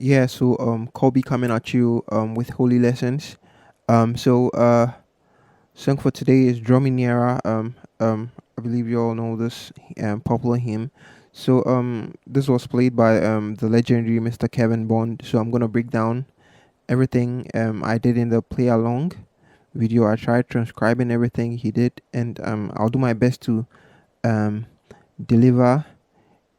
Yeah, so Kobe coming at you with holy lessons. Song for today is Drumming Era. I believe you all know this popular hymn. This was played by the legendary Mr. Kevin Bond. So I'm gonna break down everything I did in the play along video. I tried transcribing everything he did, and I'll do my best to um deliver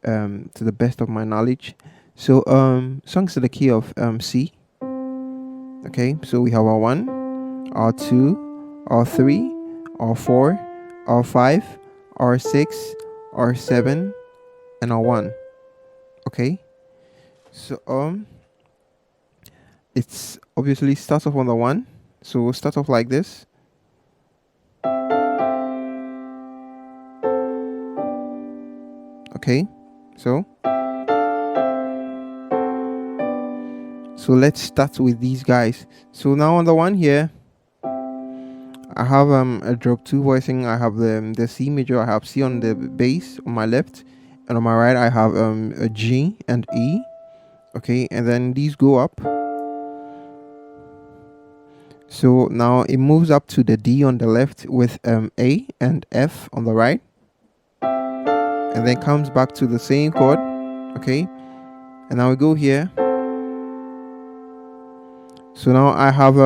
to the best of my knowledge. Songs to the key of C. Okay, so we have our 1, our 2, our 3, our 4, our 5, our 6, our 7, and our 1. Okay, so it's obviously starts off on the 1. So we'll start off like this. Okay, so let's start with these guys. So now on the 1 here, I have a drop 2 voicing. I have the C major. I have C on the bass on my left, and on my right I have a G and E. Okay, and then these go up. So now it moves up to the D on the left with A and F on the right, and then comes back to the same chord. Okay, and now we go here. So now I have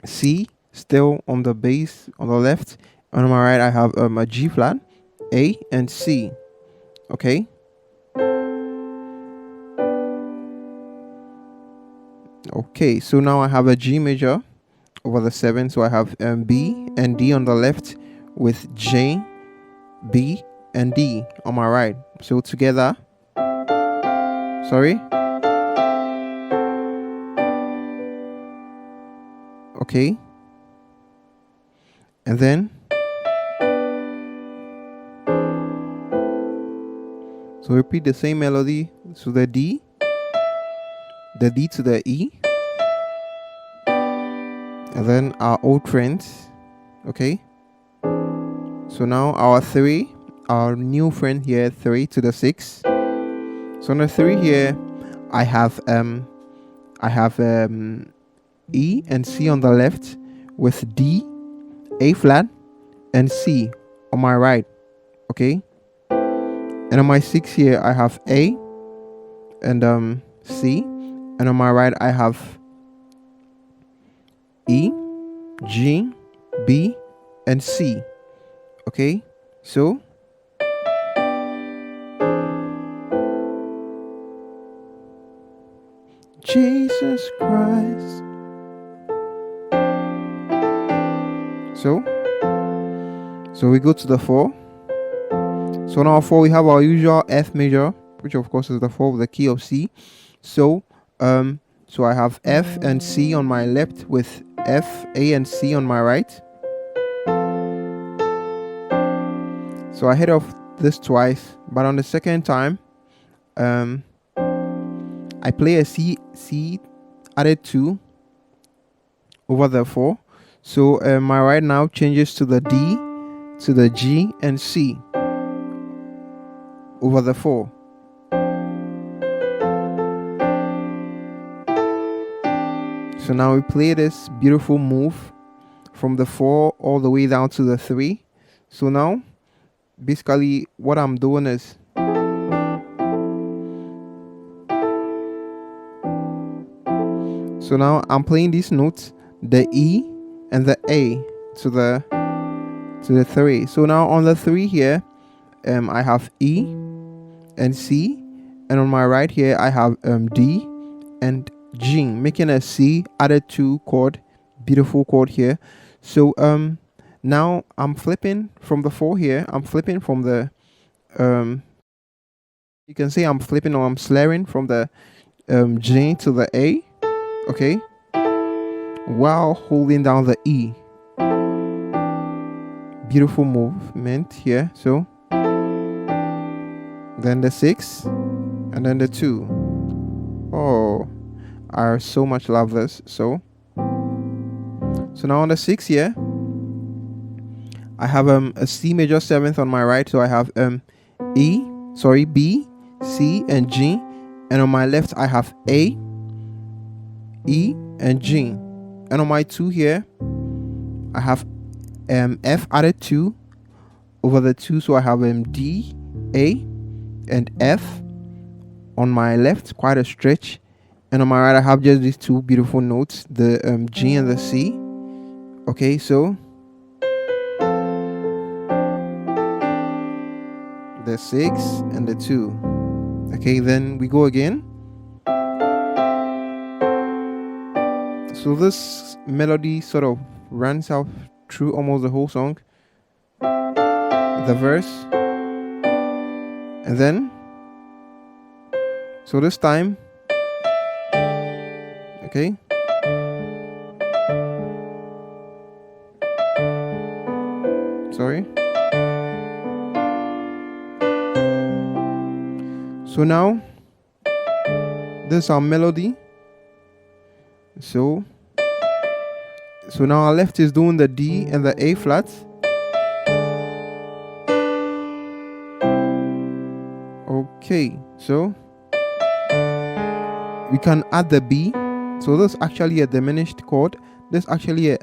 C still on the bass on the left, and on my right I have a G flat, A, and C. Okay. Okay, so now I have a G major over the 7, so I have B and D on the left with J, B, and D on my right. So together, sorry. Okay. And then, so repeat the same melody. So the D to the E, and then our old friends. Okay. So now our 3, our new friend here, 3 to the 6. So on the 3 here, I have E and C on the left with D, A flat, and C on my right. Okay. And on my 6 here, I have A and C, and on my right I have E, G, B, and C. Okay, so Jesus Christ. So we go to the 4. So now 4 we have our usual F major, which of course is the 4 of the key of C. So I have F and C on my left with F, A, and C on my right. So I hit off this twice, but on the second time, I play a C added 2 over the 4. So my right now changes to the D, to the G, and C over the 4. So now we play this beautiful move from the 4 all the way down to the 3. So now, basically what I'm doing is so now I'm playing these notes, the E and the A to the 3. So now on the 3 here, I have E and C, and on my right here I have D and G, making a C added 2 chord, beautiful chord here. So now I'm flipping from the 4 here. I'm flipping from the you can say I'm flipping or I'm slurring from the G to the A. Okay, while holding down the E. Beautiful movement here. So then the 6 and then the 2. Oh, I so much love this. So now on the 6 here, I have a C major 7th on my right. So I have B, C, and G, and on my left I have A, E, and G, and on my 2 here I have F added 2 over the 2, so I have D, A, and F on my left, quite a stretch, and on my right I have just these 2 beautiful notes, the G and the C. Okay, so the 6 and the 2. Okay, then we go again. So this melody sort of runs out through almost the whole song, the verse, and then, so this time, okay, sorry. So now, this is our melody. So now our left is doing the D and the A flats. Okay, so we can add the B. So this is actually a diminished chord. This is actually